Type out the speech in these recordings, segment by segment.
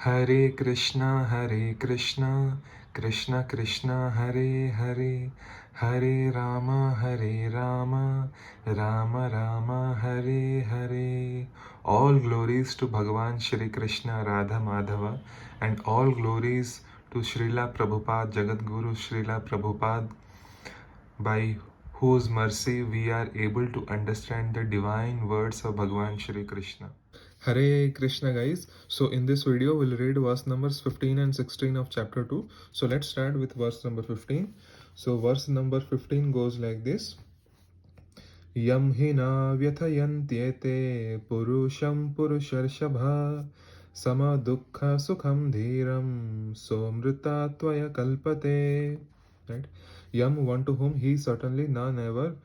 Hare Krishna, Krishna Krishna Hare Hare, Hare Rama, Rama Rama Hare Hare. All glories to Bhagavan Shri Krishna Radha Madhava, and all glories to Srila Prabhupada, Jagat Guru Srila Prabhupada, by whose mercy we are able to understand the divine words of Bhagavan Shri Krishna. Hare Krishna, guys. So in this video we'll read verse numbers 15 and 16 of chapter 2. So let's start with verse number 15. So verse number 15 goes like this. Yam hina vyathayantyete purusham purusharshabha sama dukkha sukham dhiram somrita tvaya kalpate. Right? Yam, one to whom he certainly, na never,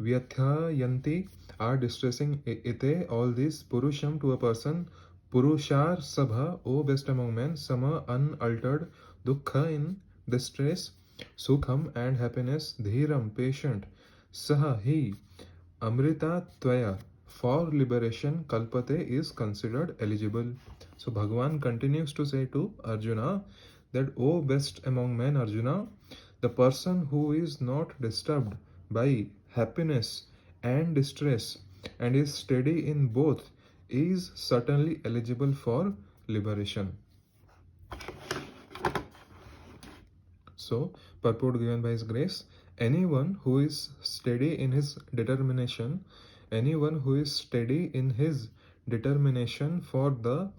vyathayanti are distressing, ite all this, purusham to a person, purushar sabha, O best among men, sama unaltered, dukkha in distress, sukham and happiness, dhiram patient, saha he, amrita tvaya for liberation, kalpate is considered eligible. So Bhagavan continues to say to Arjuna that, O best among men, Arjuna, the person who is not disturbed by happiness and distress and is steady in both is certainly eligible for liberation. So, purport given by His grace, anyone who is steady in his determination, for the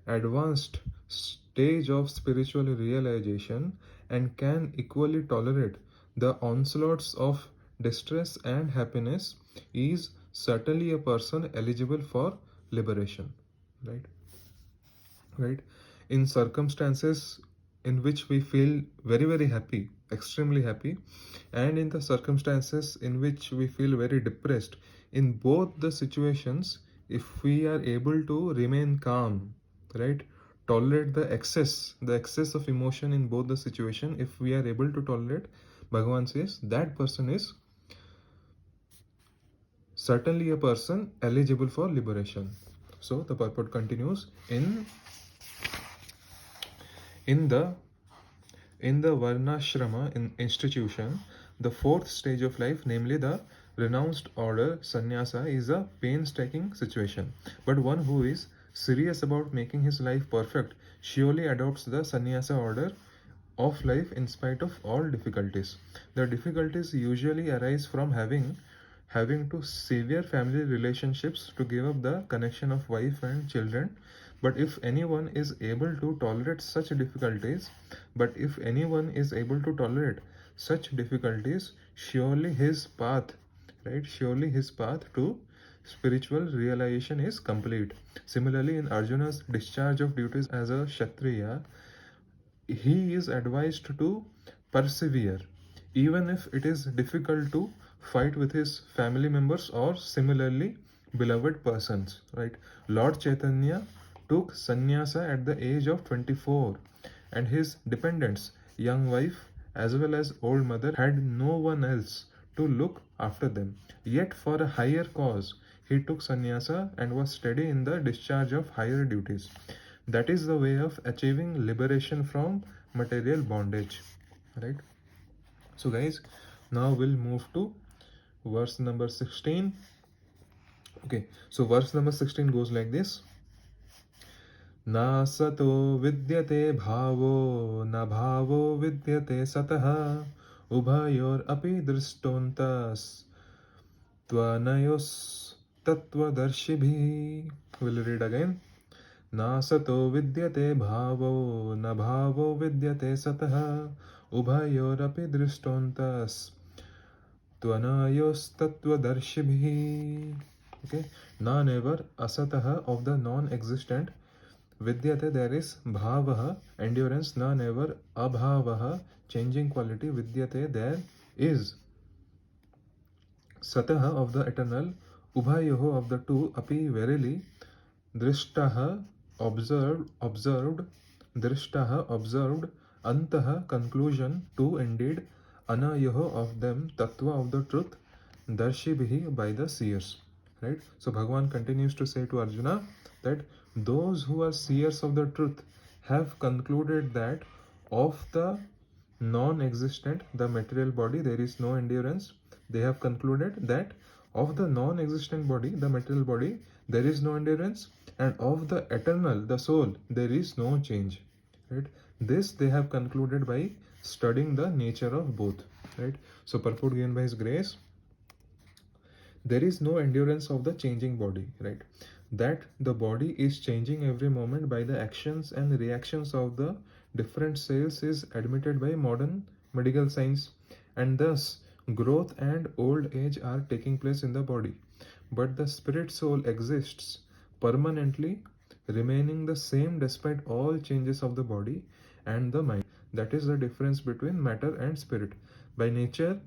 advanced stage of spiritual realization and can equally tolerate the onslaughts of distress and happiness is certainly a person eligible for liberation. Right? In circumstances in which we feel very, very happy, extremely happy, and in the circumstances in which we feel very depressed, in both the situations, if we are able to remain calm, right, tolerate the excess of emotion in both the situation, if we are able to tolerate, Bhagavan says that person is certainly a person eligible for liberation. So the purport continues, in the Varnashrama institution, the fourth stage of life, namely the renounced order, sannyasa, is a painstaking situation. But one who is serious about making his life perfect surely adopts the sannyasa order of life in spite of all difficulties. The difficulties usually arise from having to sever family relationships to give up the connection of wife and children. But if anyone is able to tolerate such difficulties, surely his path to spiritual realization is complete. Similarly, in Arjuna's discharge of duties as a Kshatriya, he is advised to persevere, even if it is difficult to fight with his family members or similarly beloved persons. Right? Lord Chaitanya took sannyasa at the age of 24, and his dependents, young wife as well as old mother, had no one else to look after them. Yet for a higher cause, he took sannyasa and was steady in the discharge of higher duties. That is the way of achieving liberation from material bondage. Right? So guys, now we'll move to verse number 16. Okay, so verse number 16 goes like this. Na sato vidyate bhavo, na bhavo vidyate satah, ubhayor api dristontas, tvanayos tattvadarshibhi. We'll read again. Na sato vidyate bhavo, na bhavo vidyate satah, ubhayor api dristontas, tvanayos tattvadarshibhi. Okay, na never, asatah of the non-existent, vidyate there is, bhavaha endurance, na never, abhavaha changing quality, vidyate there is, sataha of the eternal, ubhayoho of the two, api verily, drishtaha observed, drishtaha observed, antaha conclusion, two indeed, anayoho of them, tattva of the truth, darshibhi by the seers. Right? So Bhagavan continues to say to Arjuna that those who are seers of the truth have concluded that of the non-existent, the material body, there is no endurance. They have concluded that of the non-existent body, the material body, there is no endurance, and of the eternal, the soul, there is no change. Right? This they have concluded by studying the nature of both. Right? So purport given by His Grace, there is no endurance of the changing body, right? That the body is changing every moment by the actions and reactions of the different cells is admitted by modern medical science, and thus growth and old age are taking place in the body. But the spirit soul exists permanently, remaining the same despite all changes of the body and the mind. That is the difference between matter and spirit. By nature,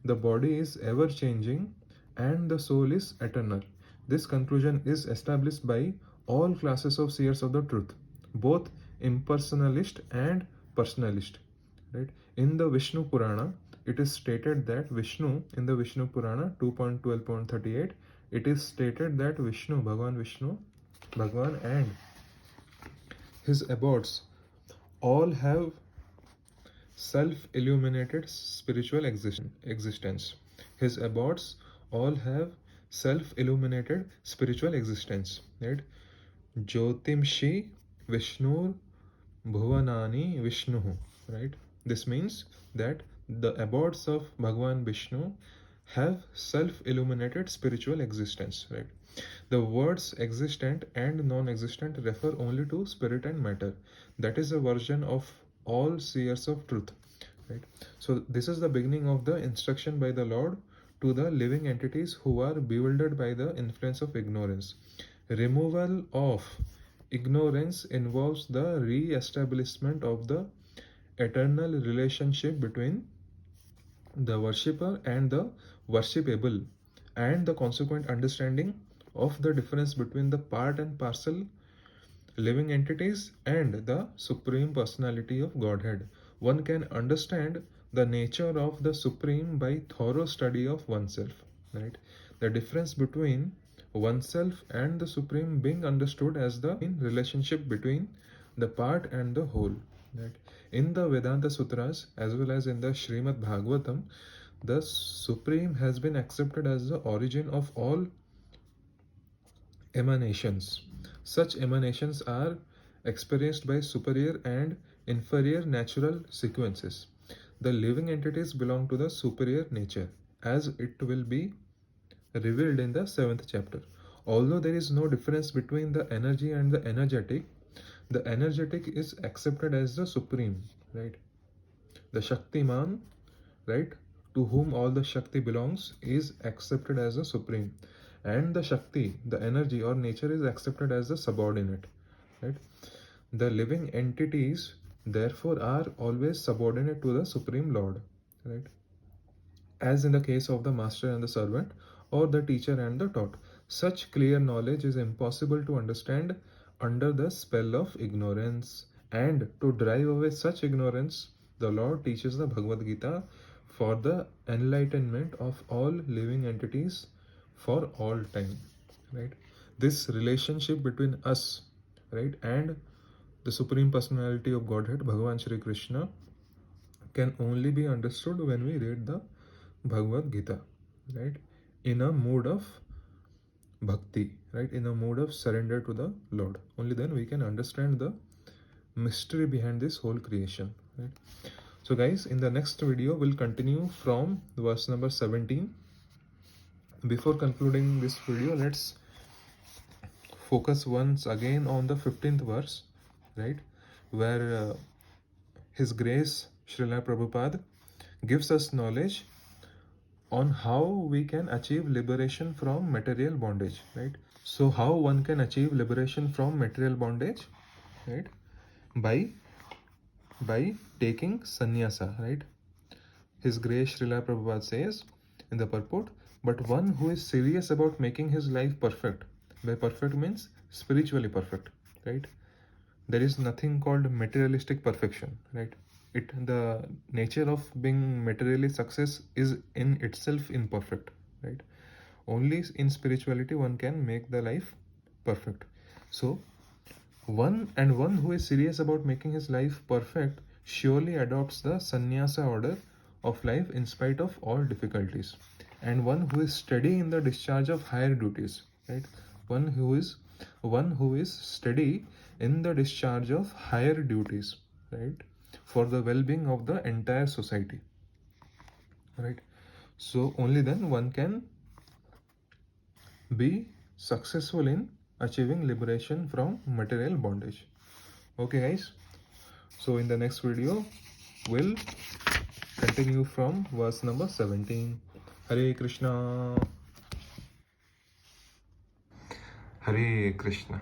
the body is ever changing and the soul is eternal. This conclusion is established by all classes of seers of the truth, both impersonalist and personalist. Right? In the Vishnu Purana, it is stated that Vishnu, in the Vishnu Purana 2.12.38, it is stated that Vishnu, Bhagwan and his abodes all have self-illuminated spiritual existence. His abodes all have self-illuminated spiritual existence. Right? Jyotimshi Vishnur Bhuvanani Vishnu. Right? This means that the abodes of Bhagwan Vishnu have self-illuminated spiritual existence. Right? The words existent and non-existent refer only to spirit and matter. That is a version of all seers of truth. Right? So this is the beginning of the instruction by the Lord to the living entities who are bewildered by the influence of ignorance. Removal of ignorance involves the re-establishment of the eternal relationship between the worshipper and the worshipable, and the consequent understanding of the difference between the part and parcel living entities and the Supreme Personality of Godhead. One can understand the nature of the Supreme by thorough study of oneself. Right? The difference between oneself and the Supreme being understood as the relationship between the part and the whole. Right? In the Vedanta Sutras as well as in the Srimad Bhagavatam, the Supreme has been accepted as the origin of all emanations. Such emanations are experienced by superior and inferior natural sequences. The living entities belong to the superior nature, as it will be revealed in the 7th chapter. Although there is no difference between the energy and the energetic is accepted as the supreme, right? The Shaktiman, right, to whom all the Shakti belongs, is accepted as the supreme, and the Shakti, the energy or nature, is accepted as the subordinate. Right? The living entities therefore are always subordinate to the Supreme Lord. Right? As in the case of the master and the servant, or the teacher and the taught. Such clear knowledge is impossible to understand under the spell of ignorance, and to drive away such ignorance, the Lord teaches the Bhagavad Gita for the enlightenment of all living entities for all time. Right? This relationship between us, right, and the Supreme Personality of Godhead, Bhagavan Shri Krishna, can only be understood when we read the Bhagavad Gita, right, in a mood of bhakti, right, in a mood of surrender to the Lord. Only then we can understand the mystery behind this whole creation. Right? So guys, in the next video we'll continue from verse number 17. Before concluding this video, let's focus once again on the 15th verse, right, where His Grace Srila Prabhupada gives us knowledge on how we can achieve liberation from material bondage. Right? So how one can achieve liberation from material bondage? Right? By taking sannyasa. Right? His Grace Srila Prabhupada says in the purport, but one who is serious about making his life perfect, by perfect means spiritually perfect, right? There is nothing called materialistic perfection, right? The nature of being materially success is in itself imperfect, right? Only in spirituality one can make the life perfect. So One who is serious about making his life perfect surely adopts the sannyasa order of life in spite of all difficulties. And one who is steady in the discharge of higher duties, right? One who is steady in the discharge of higher duties, right? For the well-being of the entire society, right? So only then one can be successful in achieving liberation from material bondage. Okay guys, so in the next video we'll continue from verse number 17. Hare Krishna. Hare Krishna.